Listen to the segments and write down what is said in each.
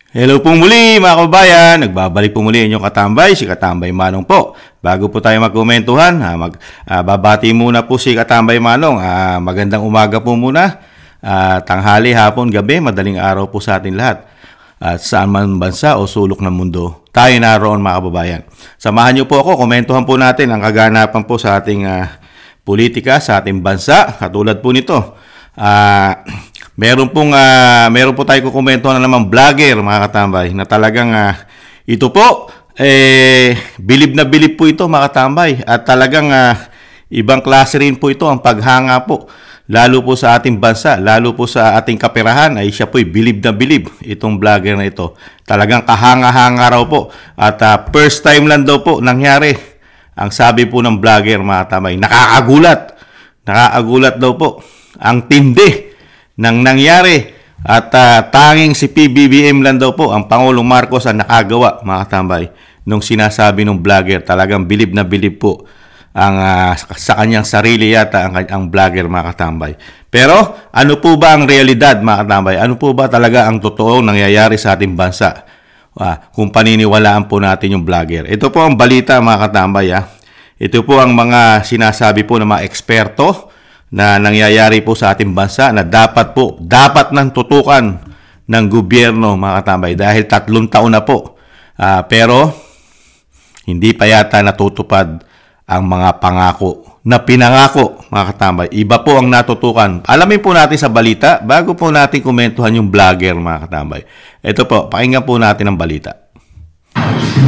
Hello po muli mga kababayan, nagbabalik po muli inyong katambay, si Katambay Manong po. Bago po tayo magkomentuhan, babati muna po si Katambay Manong. Magandang umaga po muna, tanghali, hapon, gabi, madaling araw po sa atin lahat. At saan man bansa o sulok ng mundo, tayo naroon mga kababayan. Samahan niyo po ako, komentuhan po natin ang kaganapan po sa ating politika, sa ating bansa, katulad po nito. Meron po tayo kukomentuhan na naman vlogger mga katambay na talagang ito po bilib na bilib po ito mga katambay at talagang ibang klase rin po ito ang paghanga po lalo po sa ating bansa, lalo po sa ating kaperahan ay siya po bilib na bilib itong vlogger na ito. Talagang kahanga-hanga raw po at first time lang daw po nangyari. Ang sabi po ng vlogger mga katambay, nakakagulat daw po ang tindi nang nangyari at tanging si PBBM lang daw po ang Pangulong Marcos ang nakagawa mga katambay nung sinasabi ng vlogger. Talagang bilib na bilib po ang sa kanyang sarili yata ang vlogger mga katambay. Pero ano po ba ang realidad mga katambay? Ano po ba talaga ang totoong nangyayari sa ating bansa? Kung paniniwalaan po natin yung vlogger. Ito po ang balita mga katambay. Ito po ang mga sinasabi po ng mga eksperto na nangyayari po sa ating bansa na dapat nang tutukan ng gobyerno mga katambay dahil 3 taon na po. Pero hindi pa yata natutupad ang mga pangako na pinangako mga katambay. Iba po ang natutukan. Alamin po natin sa balita bago po natin komentuhan yung vlogger mga katambay. Ito po, pakinggan po natin ang balita.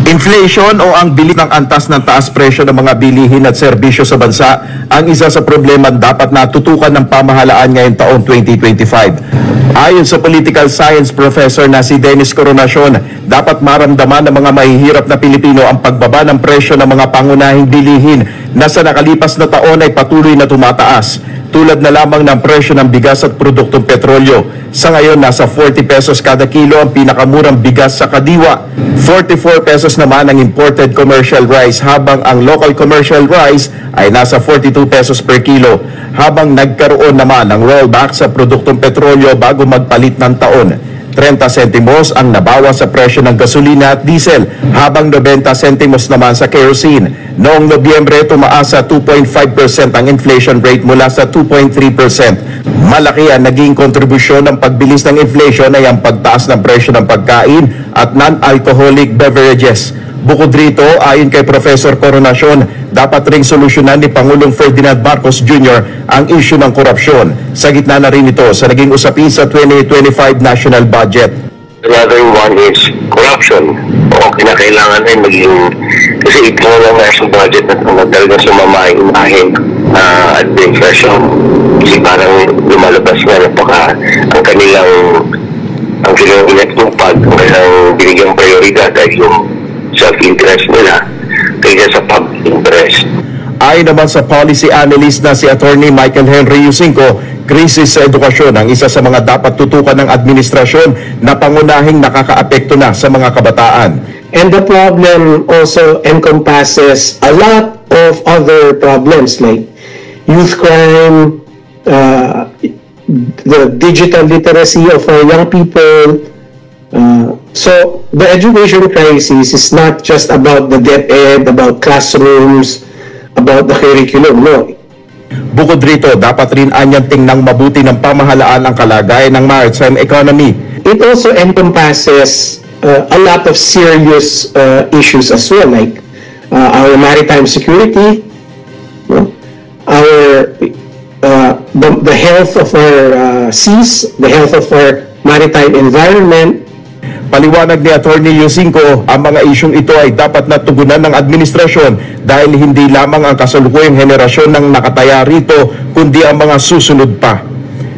Inflation o ang bilis ng antas ng taas presyo ng mga bilihin at serbisyo sa bansa ang isa sa problema dapat natutukan ng pamahalaan ngayong taong 2025. Ayon sa political science professor na si Dennis Coronacion, dapat maramdaman ng mga mahihirap na Pilipino ang pagbaba ng presyo ng mga pangunahing bilihin na sa nakalipas na taon ay patuloy na tumataas. Tulad na lamang ng presyo ng bigas at produktong petrolyo. Sa ngayon, nasa 40 pesos kada kilo ang pinakamurang bigas sa Kadiwa. 44 pesos naman ang imported commercial rice, habang ang local commercial rice ay nasa 42 pesos per kilo. Habang nagkaroon naman ng rollback sa produktong petrolyo bago magpalit ng taon. 30 sentimos ang nabawas sa presyo ng gasolina at diesel, habang 90 sentimos naman sa kerosene. Noong Nobyembre, tumaas sa 2.5% ang inflation rate mula sa 2.3%. Malaki ang naging kontribusyon ng pagbilis ng inflation ay ang pagtaas ng presyo ng pagkain at non-alcoholic beverages. Bukod rito, ayon kay Professor Coronacion, dapat ring solusyonan ni Pangulong Ferdinand Marcos Jr. ang issue ng korupsyon. Sa gitna na rin ito sa naging usapin sa 2025 national budget. Another one is corruption. O kinakailangan ay maging, kasi ito lang national budget na talagang sumama yung imahe at the inflation. Kasi parang lumalabas nga ang kanilang inatupag, ang kanilang binigyang prioridad ay yung self-interest nila kaysa sa public interest. Ayon naman sa policy analyst na si Attorney Michael Henry Yusinko, krisis sa edukasyon ang isa sa mga dapat tutukan ng administrasyon na pangunahing nakakaapekto na sa mga kabataan. And the problem also encompasses a lot of other problems like youth crime, the digital literacy of our young people. So the education crisis is not just about the DepEd, about classrooms, about the curriculum, no. Bukod rito, dapat rin anyang tingnang mabuti ng pamahalaan ang kalagayan ng maritime economy. It also encompasses a lot of serious issues as well, like our maritime security, no? The health of our seas, the health of our maritime environment. Paliwanag ni Attorney Yusinko, ang mga isyong ito ay dapat natugunan ng administrasyon dahil hindi lamang ang kasalukuyang henerasyon ng nakataya rito, kundi ang mga susunod pa.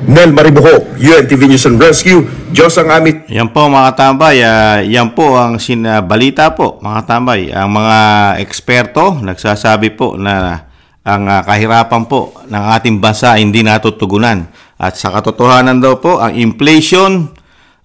Nel Maribuho, UNTV News and Rescue, Diyos ang amit. Yan po mga tambay, yan po ang balita po mga tambay. Ang mga eksperto nagsasabi po na ang kahirapan po ng ating bansa hindi natutugunan. At sa katotohanan daw po, ang inflation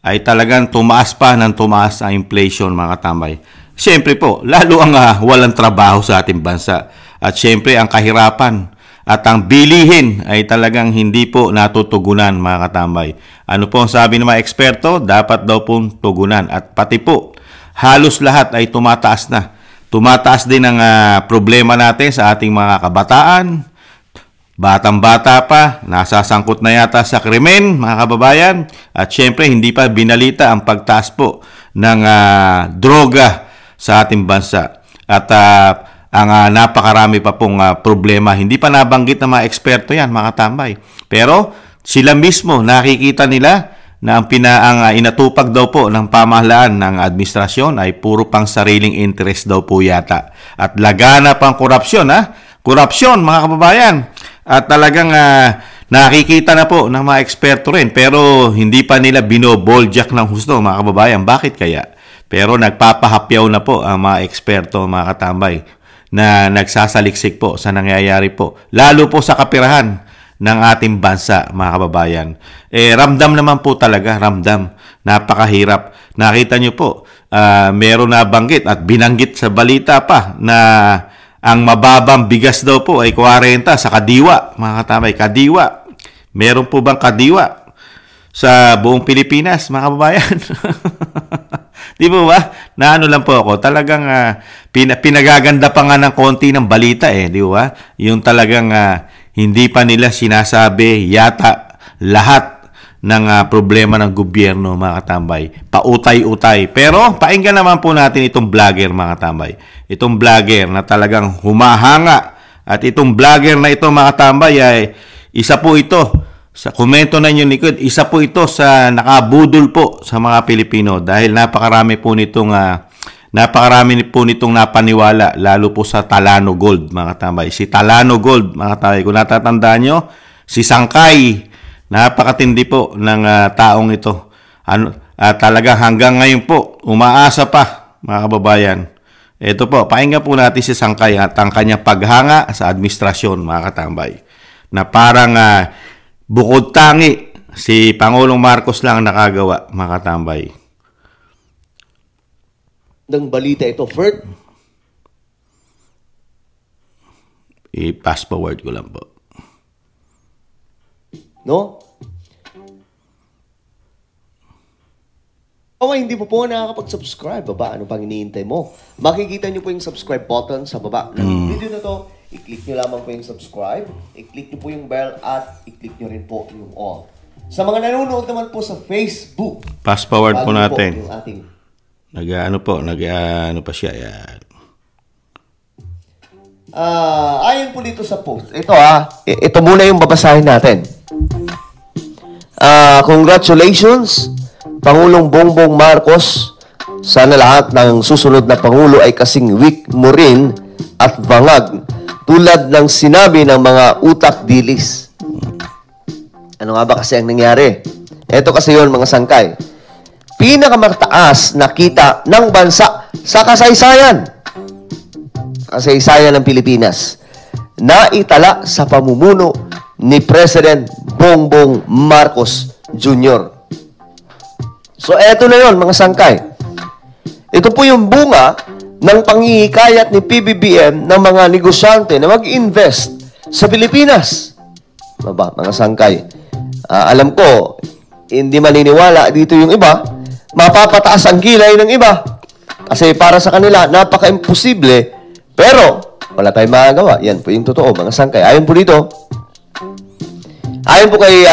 ay talagang tumaas pa ng tumaas ang inflation mga katambay. Siyempre po, lalo ang walang trabaho sa ating bansa. At siyempre ang kahirapan at ang bilihin ay talagang hindi po natutugunan, mga katambay. Ano po ang sabi ng mga eksperto? Dapat daw pong tugunan at pati po halos lahat ay tumataas na. Tumataas din ang problema natin sa ating mga kabataan. Batang-bata pa, nasasangkot na yata sa krimen, mga kababayan. At syempre, hindi pa binalita ang pagtaas po ng droga sa ating bansa. At ang napakarami pa pong problema. Hindi pa nabanggit ng mga eksperto yan, mga katambay. Pero sila mismo, nakikita nila na ang inatupag daw po ng pamahalaan ng administrasyon ay puro pang sariling interest daw po yata. At lagana pang korupsyon, korupsyon, mga kababayan. At talagang nakikita na po ng mga eksperto rin. Pero hindi pa nila binoboljak ng husto, mga kababayan. Bakit kaya? Pero nagpapahapyaw na po ang mga eksperto, mga katambay, na nagsasaliksik po sa nangyayari po. Lalo po sa kapirahan ng ating bansa, mga kababayan. Ramdam naman po talaga, ramdam. Napakahirap. Nakita nyo po, meron na banggit at binanggit sa balita pa na ang mababang bigas daw po ay 40 sa kadiwa, mga katambay. Kadiwa. Meron po bang kadiwa sa buong Pilipinas, mga kababayan? Di ba ba? Na ano lang po ako, talagang pinagaganda pa nga ng konti ng balita di ba? Yung talagang hindi pa nila sinasabi yata lahat ng problema ng gobyerno, mga katambay. Pautay-utay. Pero painggan naman po natin itong vlogger, mga katambay. Itong vlogger na talagang humahanga. At itong vlogger na ito, mga katambay, ay isa po ito. Sa komento na inyo likod, isa po ito sa nakabudol po sa mga Pilipino dahil napakarami po nitong napaniwala, lalo po sa Talano Gold, mga katambay. Si Talano Gold, mga katambay, kung natatandaan nyo, si Sangkay, napakatindi po ng taong ito. Talaga hanggang ngayon po, umaasa pa, mga kababayan. Ito po, pakinggan po natin si Sangkay at ang kanyang paghanga sa administrasyon, mga katambay. Na parang bukod tangi, si Pangulong Marcos lang nakagawa, mga katambay. Ng balita ito, Fert? I-pass forward ko lang po. No? Kung hindi po nakakapag-subscribe, baba, ano pang iniintay mo? Makikita nyo po yung subscribe button sa baba ng video na to. I-click nyo lamang po yung subscribe, i-click nyo po yung bell, at i-click nyo rin po yung all. Sa mga nanonood naman po sa Facebook, pass forward po natin. Po yung ating Nag-ano pa siya. Yan. Ayon po dito sa post. Ito muna yung babasahin natin. Congratulations, Pangulong Bongbong Marcos. Sana lahat ng susunod na Pangulo ay kasing weak mo rin at bangag tulad ng sinabi ng mga utak dilis. Ano nga ba kasi ang nangyari? Ito kasi yon, mga sangkay. Pinakamartaas na kita ng bansa sa kasaysayan. Kasaysayan ng Pilipinas. Naitala sa pamumuno ni President Bongbong Marcos Jr. So, eto na yon, mga sangkay. Ito po yung bunga ng panghihikayat ni PBBM ng mga negosyante na mag-invest sa Pilipinas. Mga sangkay. Alam ko, hindi maniniwala dito yung iba. Mapapataas ang kilay ng iba. Kasi para sa kanila, napaka-imposible. Pero, wala tayong magagawa. Yan po yung totoo, mga sangkay. Ayon po dito, ayon po kay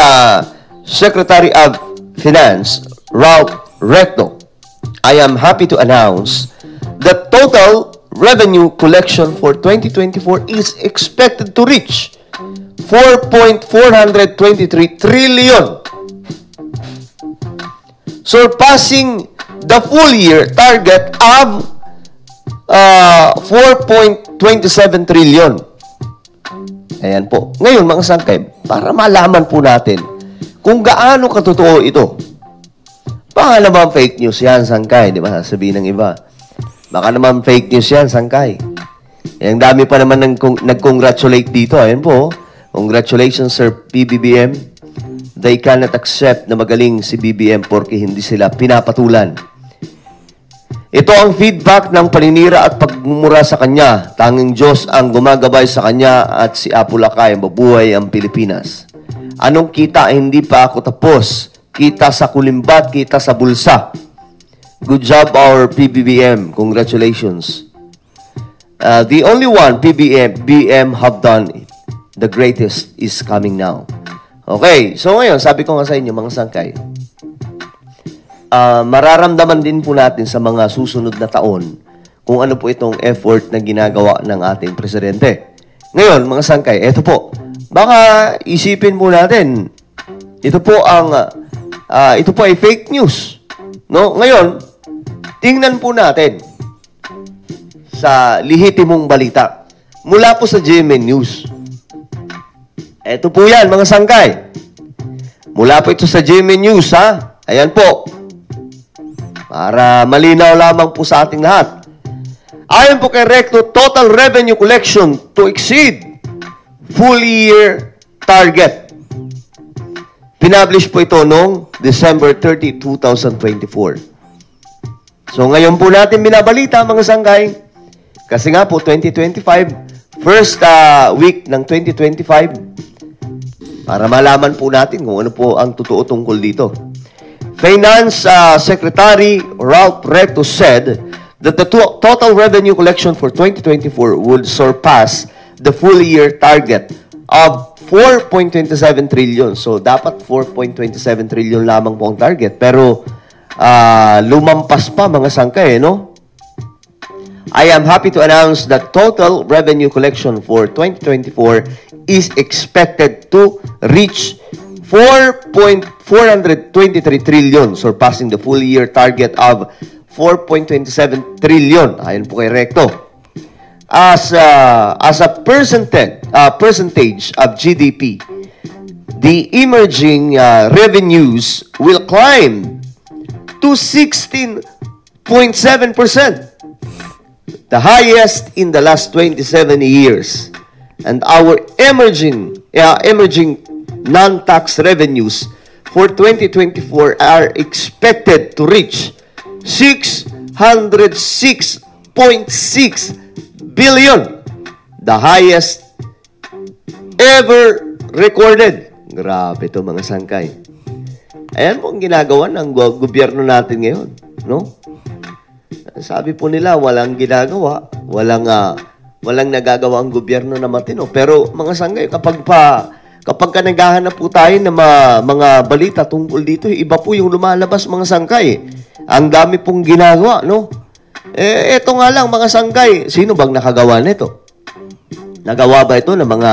Secretary of Finance, Ralph Recto, I am happy to announce that total revenue collection for 2024 is expected to reach 4.423 trillion, surpassing the full year target of 4.27 trillion. Ayan po. Ngayon, mga sangkay, para malaman po natin kung gaano katotoo ito. Baka naman fake news yan, sangkay. Di ba? Sasabihin ng iba. Baka naman fake news yan, sangkay. Ang dami pa naman nag-congratulate dito. Ayan po. Congratulations, Sir PBBM. They cannot accept na magaling si BBM porque hindi sila pinapatulan. Ito ang feedback ng paninira at pagmumura sa kanya. Tanging Diyos ang gumagabay sa kanya at si Apo Lakay, mabuhay ang Pilipinas. Anong kita? Hindi pa ako tapos. Kita sa kulimbat, kita sa bulsa. Good job, our PBBM. Congratulations. The only one BM have done it. The greatest is coming now. Okay, so ngayon, sabi ko nga sa inyo, mga sangkay, mararamdaman din po natin sa mga susunod na taon kung ano po itong effort na ginagawa ng ating presidente. Ngayon, mga sangkay, eto po. Baka isipin po natin, ito po ay fake news. No? Ngayon, tingnan po natin sa lihitimong balita mula po sa GMA News. Ito po yan, mga sangkay. Mula po ito sa GMA News, ha? Ayan po. Para malinaw lamang po sa ating lahat. Ayon po kay Recto, total revenue collection to exceed full year target. Pinablish po ito noong December 30, 2024. So ngayon po natin binabalita, mga sangkay, kasi nga po 2025, first week ng 2025, para malaman po natin kung ano po ang totoo tungkol dito. Finance Secretary Ralph Recto said that the total revenue collection for 2024 would surpass the full year target of 4.27 trillion. So, dapat 4.27 trillion lamang po ang target. Pero, lumampas pa, mga sangkay, no? I am happy to announce that total revenue collection for 2024 is expected to reach 4.423 trillion, surpassing the full year target of 4.27 trillion. Ayon po kay Recto. As a percentage of GDP, the emerging revenues will climb to 16.7%, the highest in the last 27 years. And our emerging non-tax revenues for 2024 are expected to reach 606.6 billion, the highest ever recorded. Grabe ito, mga sangkay. Ayan po ang ginagawa ng gobyerno natin ngayon, no? Sabi po nila, walang ginagawa, walang nagagawa ang gobyerno na matino. Pero mga sangkay, kapag ka naghahanap po tayo ng mga balita tungkol dito, iba po yung lumalabas, mga sangkay. Ang dami pong ginagawa, no? Eto nga lang, mga sangkay, sino bang nakagawa nito? Nagawa ba ito ng mga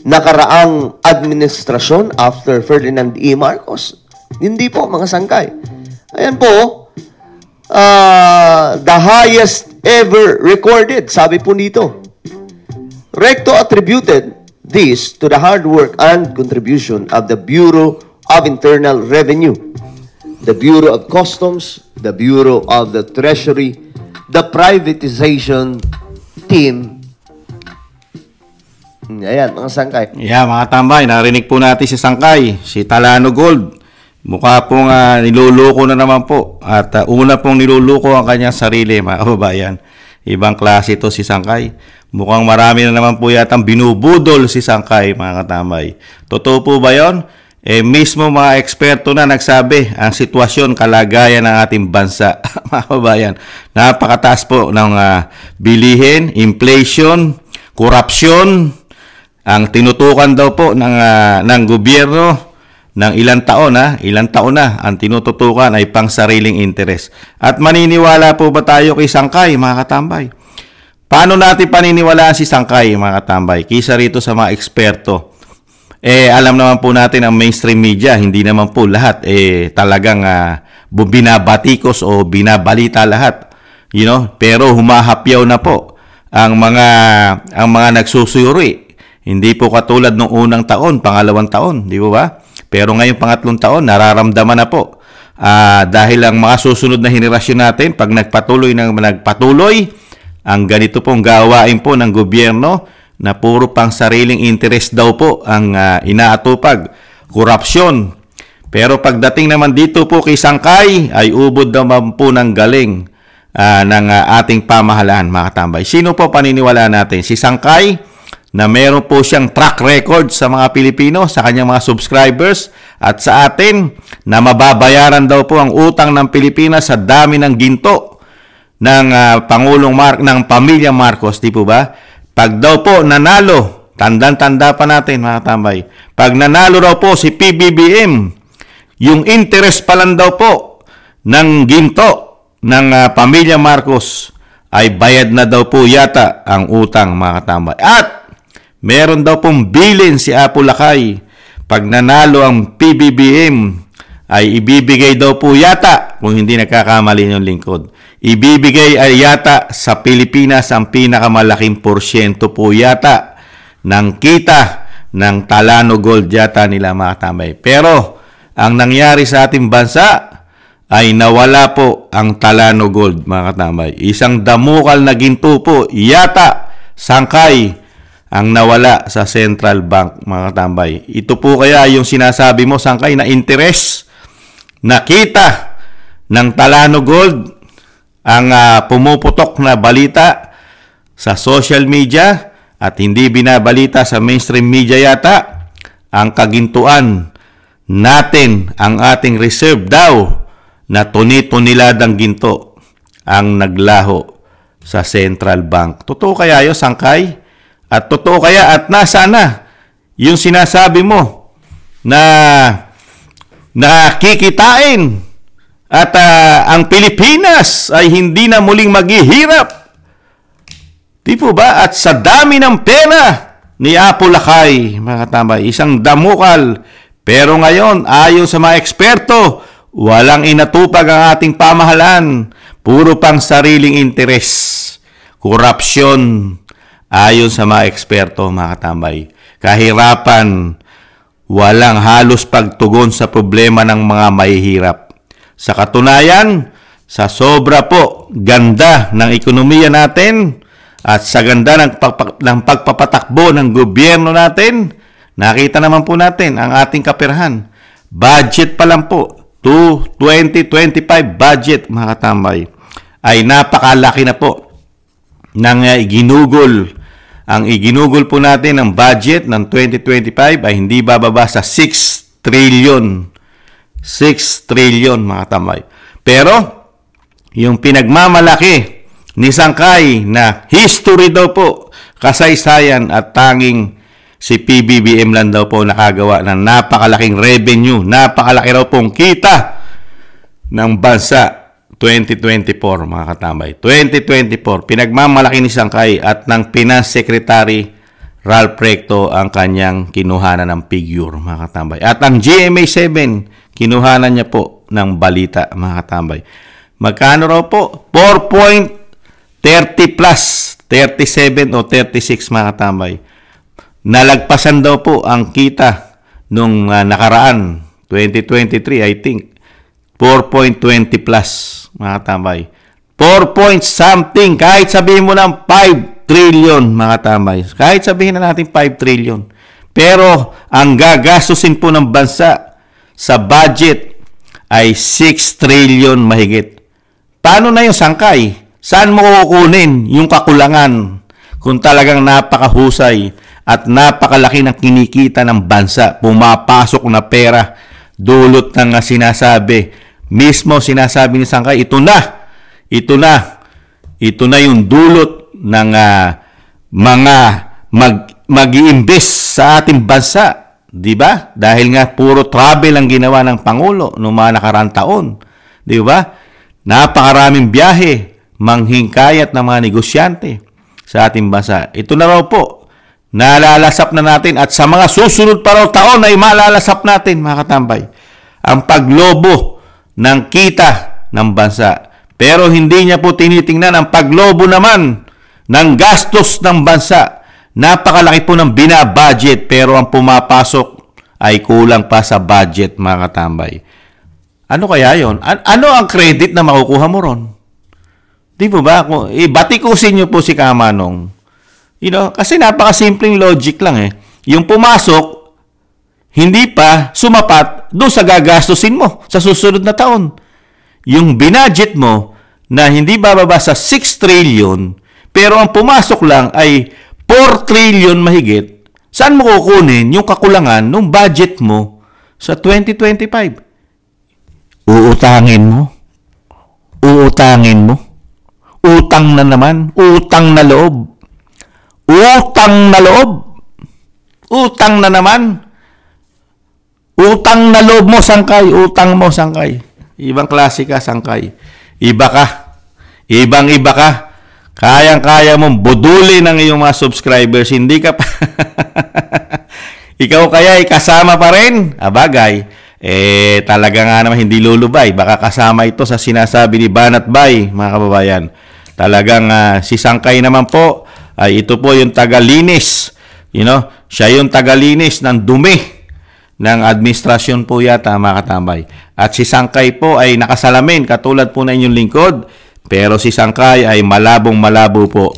nakaraang administrasyon after Ferdinand E. Marcos? Hindi po, mga sangkay. Ayan po, the highest ever recorded, sabi po nito. Recto attributed this to the hard work and contribution of the Bureau of Internal Revenue, the Bureau of Customs, the Bureau of the Treasury, the privatization team. Ayan, mga sangkay. Yeah, mga tambay, narinig po natin si Sangkay, si Talano Gold. Mukha pong niluloko na naman po. At una pong niluloko ang kanyang sarili, mga kababayan. Ibang klase ito si Sangkay. Mukhang marami na naman po yatang binubudol si Sangkay, mga katambay. Totoo po ba yun? Mismo mga eksperto na nagsabi ang sitwasyon, kalagayan ng ating bansa, mga kababayan. Napakataas po ng bilihin, inflation, korupsyon. Ang tinutukan daw po ng gobyerno ng ilang taon na ang tinututukan ay pang sariling interes. At maniniwala po ba tayo kay Sangkay, mga katambay? Paano natin paniniwalaan si Sangkay, mga katambay? Kisa rito sa mga eksperto. Alam naman po natin ang mainstream media, hindi naman po lahat talagang binabatikos o binabalita lahat. You know? Pero humahapyaw na po ang mga nagsusuyuri. Hindi po katulad nung unang taon, pangalawang taon, di ba? Pero ngayong pangatlong taon, nararamdaman na po. Dahil ang mga susunod na henerasyon natin, pag nagpatuloy, ang ganito pong gawain po ng gobyerno na puro pang sariling interest daw po ang inaatupag, korupsyon. Pero pagdating naman dito po kay Sangkay, ay ubod naman po ng galing. ng ating pamahalaan, mga katambay. Sino po paniniwalaan natin? Si Sangkay, na meron po siyang track record sa mga Pilipino, sa kanyang mga subscribers, at sa atin, na mababayaran daw po ang utang ng Pilipinas sa dami ng ginto ng ng pamilya Marcos, di po ba? Pag daw po nanalo, tanda pa natin, mga katambay, pag nanalo raw po si PBBM, yung interest pa lang daw po ng ginto ng pamilya Marcos ay bayad na daw po yata ang utang, mga katambay. At meron daw pong bilin si Apo Lakay. Pag nanalo ang PBBM ay ibibigay daw po yata, kung hindi nagkakamali yung lingkod, ibibigay ay yata sa Pilipinas ang pinakamalaking porsyento po yata ng kita ng Talano Gold yata nila, mga katambay. Pero ang nangyari sa ating bansa ay nawala po ang Talano Gold, mga katambay. Isang damukal na ginto po, yata, Sangkay, ang nawala sa Central Bank, mga katambay. Ito po kaya yung sinasabi mo, Sangkay, na interest, na kita ng Talano Gold, ang pumuputok na balita sa social media at hindi binabalita sa mainstream media yata, ang kagintuan natin, ang ating reserve daw, na tuni-tuniladang ginto ang naglaho sa Central Bank. Totoo kaya yun, Sangkay? At totoo kaya at nasa na yung sinasabi mo na nakikitain at ang Pilipinas ay hindi na muling maghihirap? Di po ba? At sa dami ng pera ni Apo Lakay, mga katambay, isang damukal. Pero ngayon, ayon sa mga eksperto, walang inatupag ang ating pamahalaan. Puro pang sariling interes. Korupsyon. Ayon sa mga eksperto, mga katambay. Kahirapan. Walang halos pagtugon sa problema ng mga mahihirap. Sa katunayan, sa sobra po ganda ng ekonomiya natin at sa ganda ng pagpapatakbo ng gobyerno natin, nakita naman po natin ang ating kaperahan. Budget pa lang po, 2025 budget, mga katambay, ay napakalaki na po ng iginugol. Ang iginugol po natin ng budget ng 2025 ay hindi bababa sa 6 trillion. 6 trillion, mga katambay. Pero, yung pinagmamalaki ni Sangkay na history daw po, kasaysayan at tanging si PBBM lang daw po nakagawa ng napakalaking revenue, napakalaki raw pong kita ng bansa 2024, mga katambay. 2024, pinagmamalaki ni Sangkay at ng Finance Secretary Ralph Recto ang kanyang kinuhanan ng figure, mga katambay. At ang GMA7, kinuhanan niya po ng balita, mga katambay. Magkano raw po? 4.30 plus, 37 o 36, mga katambay. Nalagpasan daw po ang kita nung nakaraan, 2023, I think. 4.20 plus, mga katambay. 4 point something, kahit sabihin mo ng 5 trillion, mga katambay. Kahit sabihin na natin 5 trillion. Pero ang gagastusin po ng bansa sa budget ay 6 trillion mahigit. Paano na yung Sangkay? Saan mo kukunin yung kakulangan kung talagang napakahusay at napakalaki ng kinikita ng bansa, pumapasok na pera, dulot ng sinasabi, mismo sinasabi ni Sangkay, ito na yung dulot ng mga mag-i-invest sa ating bansa, di ba? Dahil nga puro travel ang ginawa ng Pangulo noong mga nakaraang taon, di ba? Napakaraming biyahe, manghingkayat ng mga negosyante sa ating bansa. Ito na raw po, nalalasap na natin at sa mga susunod pa raw taon ay malalasap natin, mga katambay, ang paglobo ng kita ng bansa. Pero hindi niya po tinitingnan ang paglobo naman ng gastos ng bansa. Napakalaki po ng binabudget pero ang pumapasok ay kulang pa sa budget, mga katambay. Ano kaya yon? Ano ang credit na makukuha mo ron? Di po ba? Batikusin niyo po si Kamanong. Kasi napakasimpleng logic lang eh. Yung pumasok, hindi pa sumapat doon sa gagastusin mo sa susunod na taon. Yung binudget mo, na hindi bababa sa 6 trillion, pero ang pumasok lang ay 4 trillion mahigit, saan mo kukunin yung kakulangan ng budget mo sa 2025? Uutangin mo. Uutangin mo. Utang na naman. Utang na loob. Utang na loob. Utang na naman. Utang na loob mo, Sangkay. Utang mo, Sangkay. Ibang klase ka, Sangkay. Iba ka. Ibang-iba ka. Kayang-kaya mong budulin ang iyong mga subscribers. Hindi ka pa. Ikaw kaya kasama pa rin? Abagay. Talaga nga naman hindi lulubay. Baka kasama ito sa sinasabi ni Banat Bay, mga kababayan. Talagang si Sangkay naman po, ay ito po yung tagalinis. Siya yung tagalinis ng dumi ng administrasyon po yata, mga katambay. At si Sangkay po ay nakasalamin, katulad po na inyong lingkod. Pero si Sangkay ay malabong-malabo po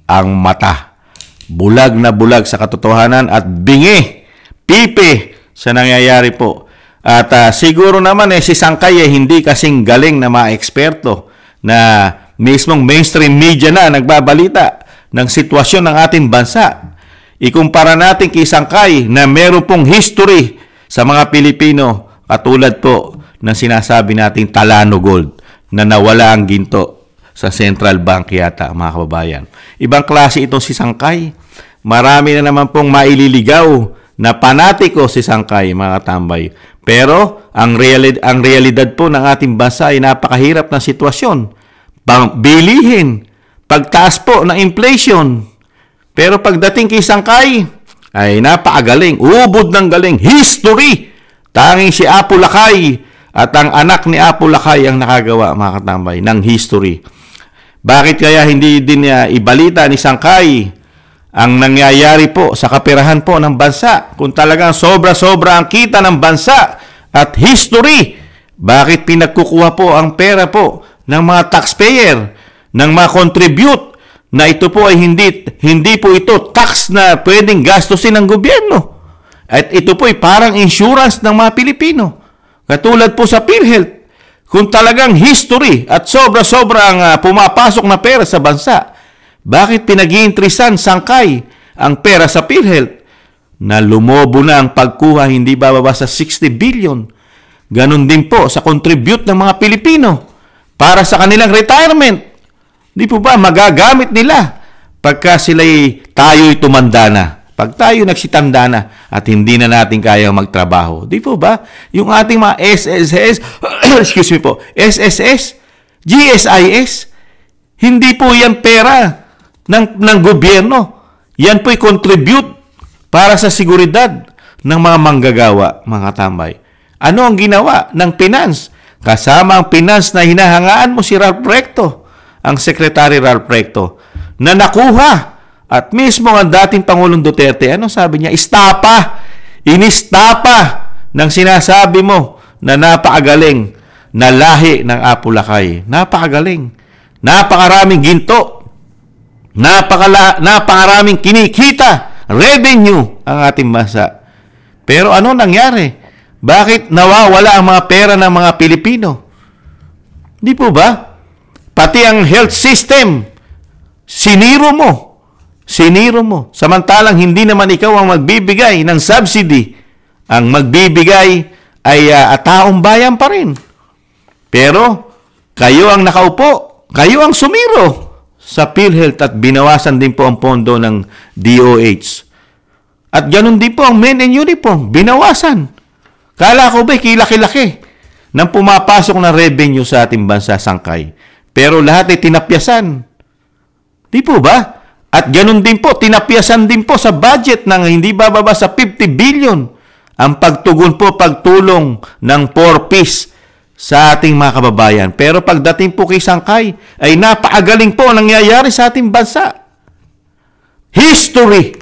ang mata. Bulag na bulag sa katotohanan at bingi, pipi sa nangyayari po. At siguro naman si Sangkay hindi kasing galing na mga eksperto na mismong mainstream media na nagbabalita ng sitwasyon ng ating bansa. Ikumpara natin kay Sangkay na meron pong history sa mga Pilipino katulad po ng sinasabi nating Talano Gold na nawala ang ginto sa Central Bank yata, mga kababayan. Ibang klase itong si Sangkay. Marami na naman pong maililigaw na panatiko si Sangkay, mga katambay. Pero ang realidad po ng ating bansa ay napakahirap na sitwasyon. Bilihin, pagtaas po ng inflation. Pero pagdating kay Sangkay, ay napakagaling, ubod ng galing, history. Tanging si Apo Lakay at ang anak ni Apo Lakay ang nakagawa, mga katambay, ng history. Bakit kaya hindi din ibalita ni Sangkay ang nangyayari po sa kaperahan po ng bansa? Kung talagang sobra-sobra ang kita ng bansa at history, bakit pinagkukuha po ang pera po ng mga taxpayer, ng mga contribute, na ito po ay hindi po ito tax na pwedeng gastusin ng gobyerno. At ito po ay parang insurance ng mga Pilipino. Katulad po sa PhilHealth. Kung talagang history at sobra-sobra ang pumapasok na pera sa bansa, bakit pinag-iintrisan Sangkay ang pera sa PhilHealth na lumobo na ang pagkuha hindi bababa sa 60 billion? Ganon din po sa contribute ng mga Pilipino para sa kanilang retirement. Di po ba magagamit nila pagka tayo'y tumanda na? Pag tayo nagsitanda na at hindi na natin kaya magtrabaho. Di po ba? Yung ating mga SSS, excuse me po, SSS, GSIS, hindi po yan pera ng gobyerno. Yan po'y contribute para sa seguridad ng mga manggagawa, mga tambay. Ano ang ginawa ng finance? Kasama ang finance na hinahangaan mo si Ralph Recto, ang Secretary Ralph Recto, na nakuha. At mismo ang dating Pangulong Duterte, ano sabi niya? Inistapa ng sinasabi mo na napakagaling na lahi ng Apo Lakay. Napakagaling. Napakaraming ginto. Napakaraming kinikita. Revenue ang ating bansa. Pero ano nangyari? Bakit nawawala ang mga pera ng mga Pilipino? Di po ba? Pati ang health system, siniro mo. Samantalang hindi naman ikaw ang magbibigay ng subsidy. Ang magbibigay ay taong bayan pa rin. Pero kayo ang nakaupo, kayo ang sumiro sa PhilHealth at binawasan din po ang pondo ng DOH. At ganun din po ang men in uniform, binawasan. Kala ko ba kilaki-laki nang pumapasok na revenue sa ating bansa, Sangkay. Pero lahat ay tinapyasan. Di po ba? At ganun din po, tinapyasan din po sa budget ng hindi bababa sa 50 billion ang pagtulong ng 4Ps sa ating mga kababayan. Pero pagdating po kay Sangkay, ay napakagaling po ang nangyayari sa ating bansa. History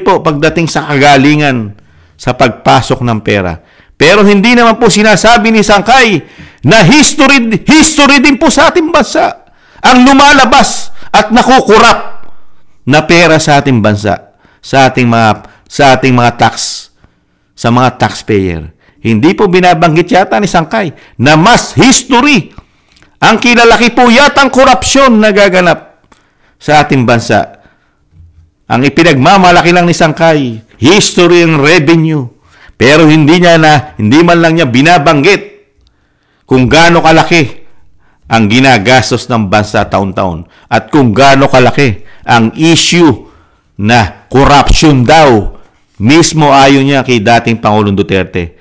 po pagdating sa kagalingan sa pagpasok ng pera. Pero hindi naman po sinasabi ni Sangkay na history din po sa ating bansa ang lumalabas at nakukurap na pera sa ating bansa, sa ating mga tax, sa mga taxpayer. Hindi po binabanggit yata ni Sangkay na mas history Ang kilalaki po yatang korupsyon na gaganap sa ating bansa. Ang ipinagmamalaki lang ni Sangkay, history and revenue. Pero hindi man lang niya binabanggit kung gaano kalaki ang ginagastos ng bansa taon-taon at kung gaano kalaki ang issue na corruption daw mismo ayon niya kay dating Pangulong Duterte.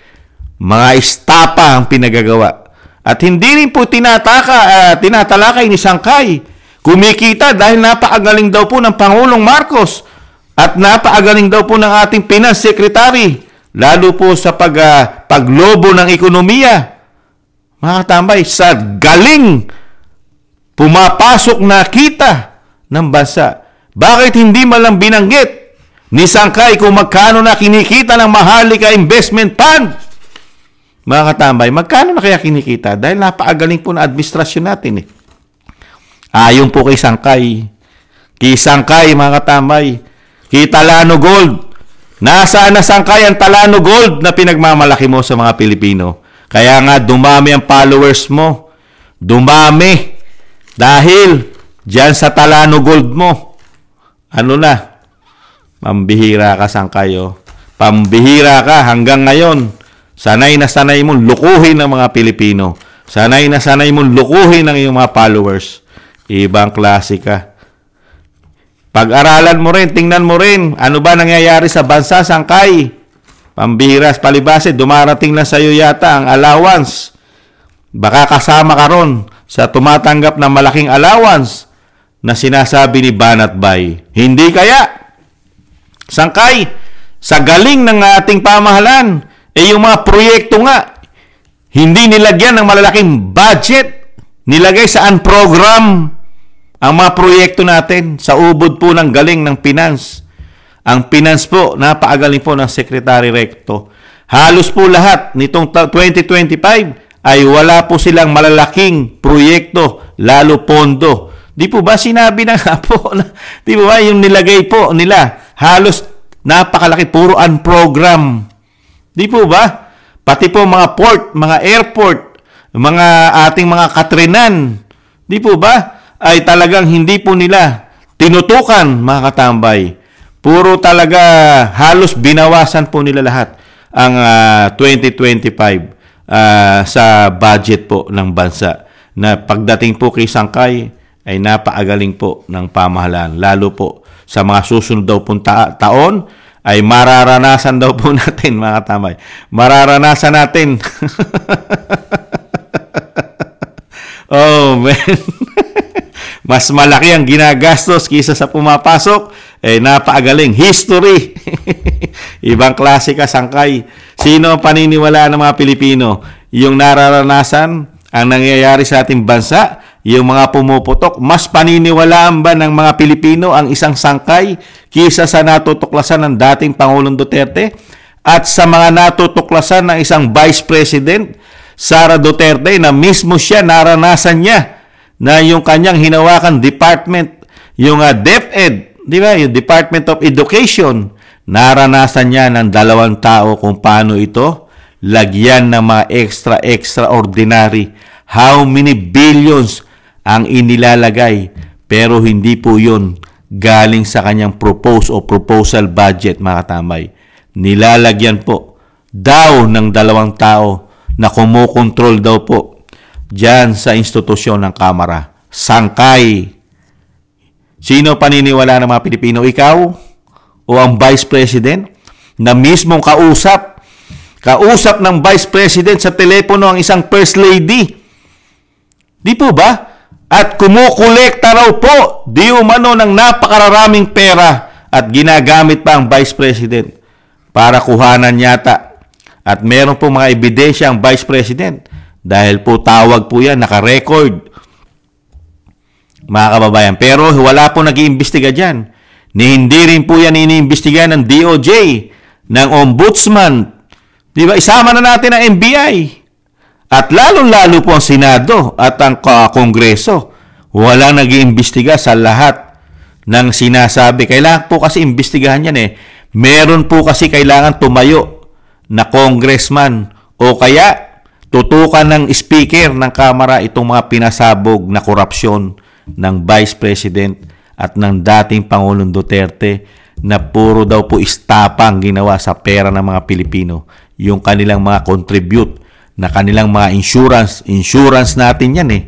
Mga estapa ang pinagagawa. At hindi rin po tinatalakay ni Sangkay. Kumikita dahil napakagaling daw po ng Pangulong Marcos at napakagaling daw po ng ating Finance Secretary, lalo po sa paglobo ng ekonomiya. Mga katambay, sa galing pumapasok na kita ng bansa. Bakit hindi malang binanggit ni Sangkay kung magkano na kinikita ng Maharlika Investment Fund? Mga katambay, magkano na kaya kinikita? Dahil napakagaling po na administrasyon natin. Ayon po kay Sangkay. Kay Sangkay, mga katambay, kay Talano Gold. Nasaan na Sangkay ang Talano Gold na pinagmamalaki mo sa mga Pilipino? Kaya nga dumami ang followers mo. Dumami. Dahil dyan sa Talano Gold mo. Ano na? Pambihira ka, Sangkay. Pambihira ka hanggang ngayon. Sanay na sanay mong lukuhin ng mga Pilipino. Sanay na sanay mong lukuhin ng iyong mga followers. Ibang klase ka. Pag-aralan mo rin, tingnan mo rin, ano ba nangyayari sa bansa, Sangkay? Pambihiras, palibase, dumarating na sa iyo yata ang allowance. Baka kasama ka ron sa tumatanggap ng malaking allowance na sinasabi ni Banat Bay. Hindi kaya? Sangkay, sa galing ng ating pamahalaan, yung mga proyekto nga, hindi nilagyan ng malalaking budget, nilagay sa program ang mga proyekto natin sa ubod po ng galing ng finance. Ang finance po, napakagaling po ng Secretary Recto. Halos po lahat nitong 2025 ay wala po silang malalaking proyekto, lalo pondo. Di po ba sinabi na nga po, di po ba yung nilagay po nila, halos napakalaki, puro program. Di po ba? Pati po mga port, mga airport, mga ating mga katrinan, di po ba? Ay talagang hindi po nila tinutukan, mga katambay. Puro talaga halos binawasan po nila lahat ang 2025 sa budget po ng bansa. Na pagdating po kay Sangkay ay napakagaling po ng pamahalaan. Lalo po sa mga susunod daw pong taon, ay mararanasan daw po natin, mga katambay. Mararanasan natin. Oh, man. Mas malaki ang ginagastos kaysa sa pumapasok. Napakagaling. History. Ibang klase ka, Sangkay. Sino ang paniniwalaan ng mga Pilipino? Yung nararanasan, ang nangyayari sa ating bansa, yung mga pumuputok, mas paniniwalaan ba ng mga Pilipino ang isang Sangkay kaysa sa natutuklasan ng dating Pangulong Duterte at sa mga natutuklasan ng isang Vice President, Sara Duterte, na mismo siya, naranasan niya na yung kanyang hinawakan department, yung DepEd, di ba? Yung Department of Education, naranasan niya ng 2 tao kung paano ito lagyan ng mga extraordinary. How many billions ang inilalagay, pero hindi po yun galing sa kanyang proposal budget, mga katambay. Nilalagyan po daw ng 2 tao na kumukontrol daw po dyan sa institusyon ng Kamara. Sangkay. Sino paniniwala ng mga Pilipino? Ikaw o ang Vice President na mismong kausap ng Vice President sa telepono ang isang First Lady? Di po ba? At kumukolekta raw po di umano ng napakaraming pera at ginagamit pa ang Vice President para kuhanan yata. At meron po mga ebidensya ang Vice President dahil po tawag po yan, naka-record, mga kababayan. Pero wala po nag-iimbestiga dyan. Hindi rin po yan iniimbestiga ng DOJ, ng Ombudsman. Di ba? Isama na natin ang NBI. At lalong-lalo po ang Senado at ang Kongreso. Walang nag-iimbestiga sa lahat ng sinasabi. Kailangan po kasi imbestigahan yan Meron po kasi kailangan tumayo na congressman o kaya tutukan ng speaker ng Kamara itong mga pinasabog na korupsyon ng Vice President at ng dating Pangulong Duterte na puro daw po istapang ginawa sa pera ng mga Pilipino. Yung kanilang mga contribute na kanilang mga insurance natin yan eh.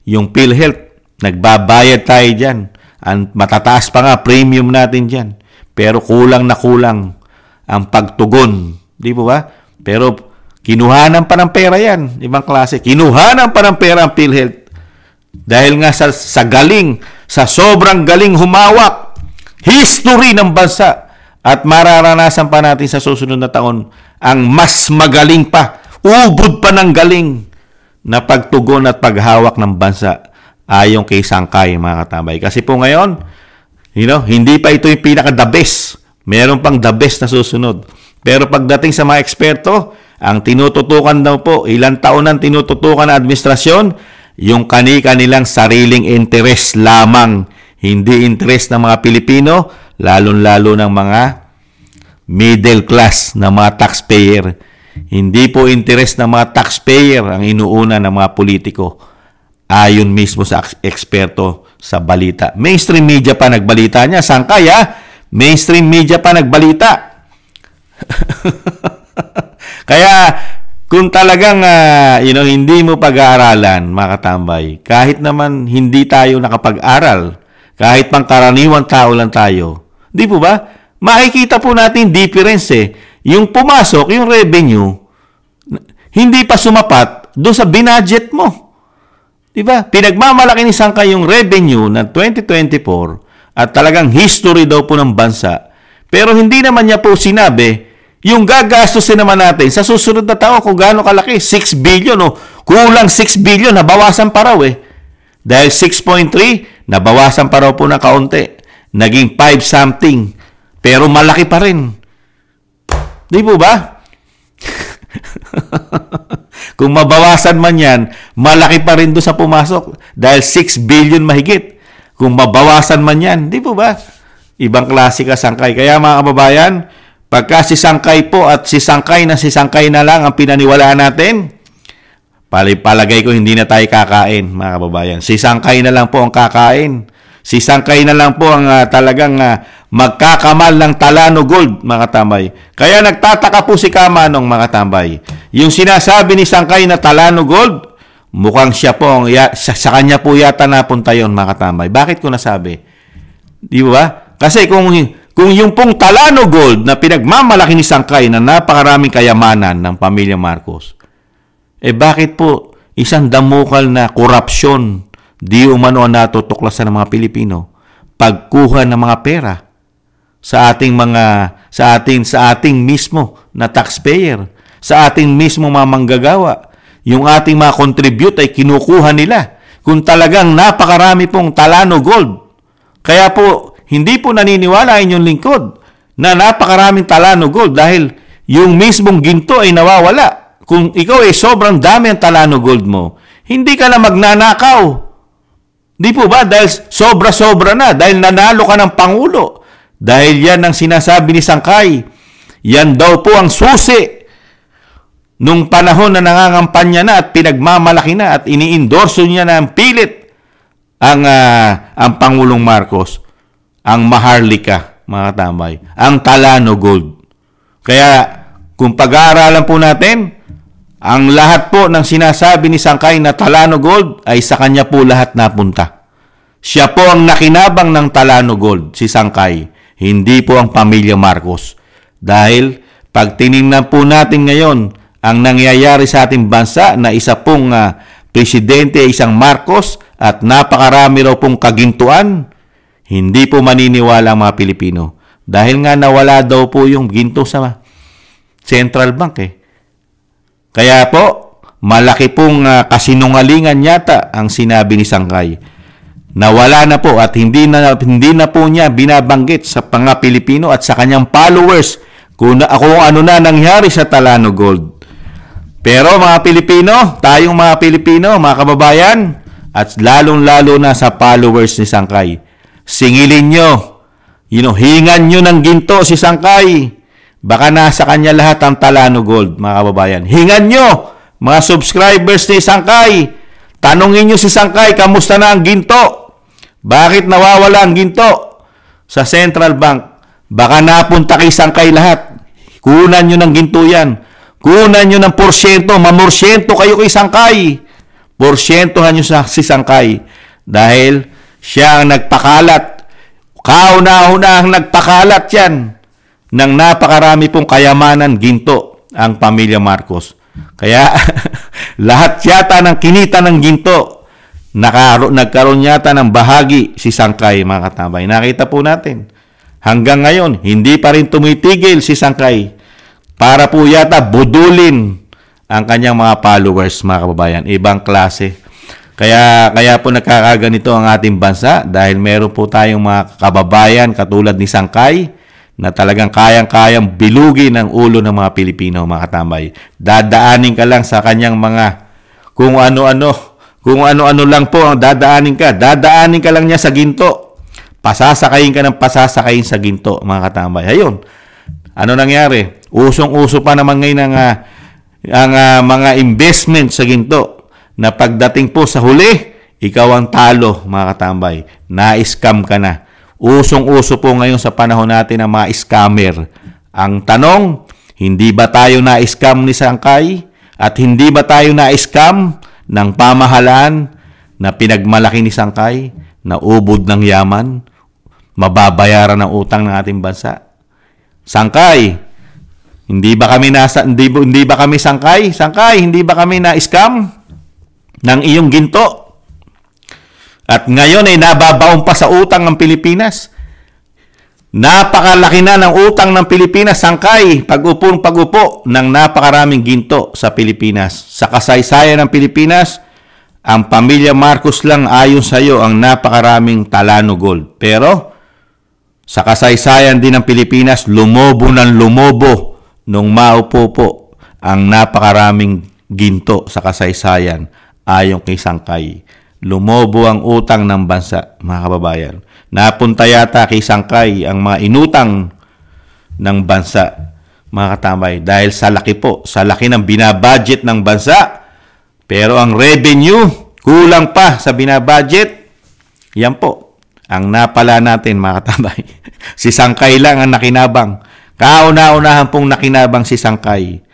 Yung PhilHealth, nagbabayad tayo dyan. Matataas pa nga premium natin dyan. Pero kulang na kulang ang pagtugon. Di po ba? Pero kinuhanan pa ng pera yan. Ibang klase. Kinuhanan pa ng pera ang PhilHealth. Dahil nga sa galing, sa sobrang galing humawak, history ng bansa. At mararanasan pa natin sa susunod na taon ang mas magaling pa, ubod pa ng galing na pagtugon at paghawak ng bansa ayon kay Sangkay, mga katambay. Kasi po ngayon, hindi pa ito yung pinaka-the best. Meron pang the best na susunod. Pero pagdating sa mga eksperto, ang tinututukan daw po, ilang taon ang tinututukan na administrasyon, yung kanilang sariling interes lamang. Hindi interes ng mga Pilipino, lalong-lalo ng mga middle class na mga taxpayer. Hindi po interes ng mga taxpayer ang inuuna ng mga politiko. Ayon mismo sa eksperto sa balita. Mainstream media pa nagbalita niya. Sangkay mainstream media pa nagbalita. Kaya kung talagang hindi mo pag-aaralan, mga katambay, kahit naman hindi tayo nakapag-aral, kahit pangkaraniwang tao lang tayo, di po ba? Makikita po natin difference Yung pumasok, yung revenue, hindi pa sumapat doon sa binudget mo. Diba? Pinagmamalaki ni Sangkay yung revenue ng 2024 at talagang history daw po ng bansa. Pero hindi naman niya po sinabi yung gagastusin naman natin sa susunod na taon kung gaano kalaki. 6 billion kulang 6 billion, nabawasan pa raw Dahil 6.3, nabawasan pa raw po ng kaunti. Naging 5 something. Pero malaki pa rin. Di po ba? Kung mabawasan man yan, malaki pa rin doon sa pumasok. Dahil 6 billion mahigit. Kung mabawasan man yan, di po ba? Ibang klase ka, Sangkay. Kaya mga kababayan, pagka si Sangkay po at si Sangkay na lang ang pinaniwalaan natin, palagay ko hindi na tayo kakain, mga kababayan. Si Sangkay na lang po ang kakain. Si Sangkay na lang po ang talagang magkakamal ng Talano Gold, mga tambay. Kaya nagtataka po si Kamanong, mga tambay. Yung sinasabi ni Sangkay na Talano Gold, mukhang siya po, sa kanya po yata napunta yun, mga tambay. Bakit ko nasabi? Di ba? Kasi kung yung pong Talano Gold na pinagmamalaki ni Sangkay na napakaraming kayamanan ng pamilya Marcos, bakit po isang damukal na korupsyon di umano ang natutuklasan ng mga Pilipino? Pagkuha ng mga pera sa ating mismo na taxpayer, sa ating mismo mga manggagawa. Yung ating mga contribute ay kinukuha nila. Kung talagang napakarami pong Talano Gold. Kaya po, hindi po naniniwala inyong lingkod na napakaraming Talano Gold dahil yung mismong ginto ay nawawala. Kung ikaw ay sobrang dami ang Talano Gold mo, hindi ka na magnanakaw. Di po ba? Dahil sobra-sobra na. Dahil nanalo ka ng Pangulo. Dahil yan ang sinasabi ni Sangkay. Yan daw po ang susi nung panahon na nangangampanya na at pinagmamalaki na at ini-endorso niya na ang pilit ang Pangulong Marcos. Ang Maharlika, mga tambay. Ang Talano Gold. Kaya kung pag-aaralan po natin, ang lahat po ng sinasabi ni Sangkay na Talano Gold ay sa kanya po lahat napunta. Siya po ang nakinabang ng Talano Gold, si Sangkay. Hindi po ang pamilya Marcos. Dahil pag tinignan po natin ngayon ang nangyayari sa ating bansa na isa pong presidente ay isang Marcos at napakarami raw pong kagintuan, hindi po maniniwala ang mga Pilipino. Dahil nga nawala daw po yung ginto sa Central Bank Kaya po, malaki pong kasinungalingan yata ang sinabi ni Sangkay. Nawala na po at hindi na po niya binabanggit sa mga Pilipino at sa kanyang followers kung ano na nangyari sa Talano Gold. Pero mga Pilipino, tayong mga Pilipino, mga kababayan, at lalong-lalo na sa followers ni Sangkay, singilin nyo, hingan nyo ng ginto si Sangkay. Baka nasa kanya lahat ang Talano Gold, mga kababayan. Hingan nyo! mga subscribers ni Sangkay, tanungin nyo si Sangkay, kamusta na ang ginto? Bakit nawawala ang ginto sa Central Bank? Baka napunta kay Sangkay lahat. Kunan nyo ng ginto yan. Kunan nyo ng porsyento. Mamorsyento kayo kay Sangkay. Porsyentohan nyo si Sangkay. Dahil siya ang nagpakalat. Kauna-una ang nagpakalat yan ng napakarami pong kayamanan, ginto, ang pamilya Marcos. Kaya lahat yata ng kinita ng ginto, nagkaroon yata ng bahagi si Sangkay, mga katabay. Nakita po natin. Hanggang ngayon, hindi pa rin tumitigil si Sangkay para po yata budulin ang kanyang mga followers, mga kababayan. Ibang klase. Kaya po nagkakaganito ang ating bansa dahil meron po tayong mga kababayan katulad ni Sangkay na talagang kayang-kayang bilugin ang ulo ng mga Pilipino, mga katambay. Dadaanin ka lang sa kanyang mga kung ano-ano lang po ang dadaanin ka lang niya sa ginto. Pasasakayin ka ng pasasakayin sa ginto, mga katambay. Ayun. Ano nangyari? Usong-uso pa naman ngayon ang mga investment sa ginto na pagdating po sa huli, ikaw ang talo, mga katambay. Na-scam ka na. Usong-uso po ngayon sa panahon natin ang mga scammer. Ang tanong, hindi ba tayo na-scam ni Sangkay? At hindi ba tayo na-scam ng pamahalaan na pinagmalaki ni Sangkay, na ubod ng yaman, mababayaran ng utang ng ating bansa? Sangkay, hindi ba kami Sangkay? Sangkay, hindi ba kami na-scam ng iyong ginto? At ngayon ay nababaon pa sa utang ng Pilipinas. Napakalaki na ng utang ng Pilipinas, Sangkay, pag-upo ng napakaraming ginto sa Pilipinas. Sa kasaysayan ng Pilipinas, ang pamilya Marcos lang ayon sa iyo ang napakaraming Talano Gold. Pero sa kasaysayan din ng Pilipinas, lumobo nung maupo po ang napakaraming ginto sa kasaysayan ayon kay Sangkay. Lumobo ang utang ng bansa, mga kababayan. Napunta yata kay Sangkay ang mga inutang ng bansa, mga katambay, dahil sa laki ng binabudget ng bansa. Pero ang revenue, kulang pa sa binabudget. Yan po ang napala natin, mga katambay. Si Sangkay lang ang nakinabang. Kauna-unahan pong nakinabang si Sangkay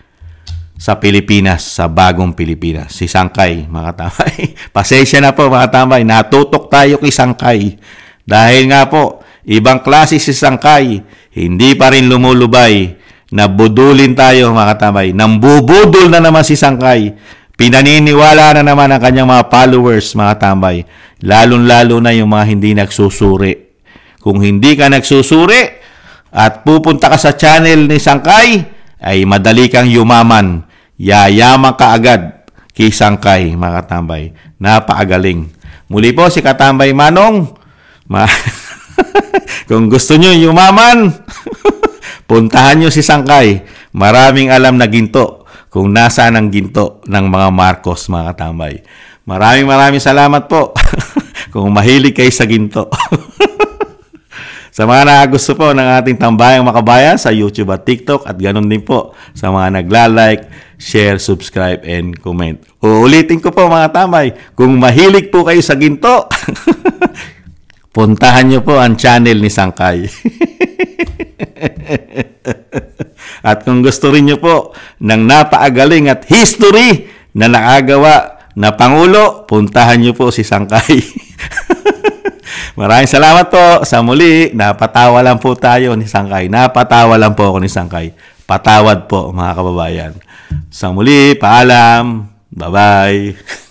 sa Pilipinas, sa bagong Pilipinas. Si Sangkay, mga katambay. Pasensya na po, mga katambay. Natutok tayo kay Sangkay. Dahil nga po, ibang klase si Sangkay. Hindi pa rin lumulubay. Nabudulin tayo, mga katambay. Nambubudol na naman si Sangkay. Pinaniniwala na naman ang kanyang mga followers, mga katambay. Lalong-lalo na yung mga hindi nagsusuri. Kung hindi ka nagsusuri at pupunta ka sa channel ni Sangkay, ay madali kang yumaman. Yayaman ka agad kay Sangkay, mga katambay. Napakagaling. Muli po si Katambay Manong. Kung gusto nyo yumaman, puntahan nyo si Sangkay. Maraming alam na ginto kung nasaan ang ginto ng mga Marcos, mga katambay. Maraming salamat po kung mahilig kayo sa ginto. Sa mga nakagusto po ng ating Tambayang Makabayan sa YouTube at TikTok, at ganun din po sa mga nagla-like, share, subscribe, and comment. Uulitin ko po, mga tambay, kung mahilig po kayo sa ginto, puntahan nyo po ang channel ni Sangkay. At kung gusto rin nyo po ng napaagaling at history na nakagawa na Pangulo, puntahan nyo po si Sangkay. Maraming salamat po sa muli. Napatawa lang po tayo ni Sangkay. Napatawa lang po ako ni Sangkay. Patawad po, mga kababayan. Sa muli, paalam. Bye-bye.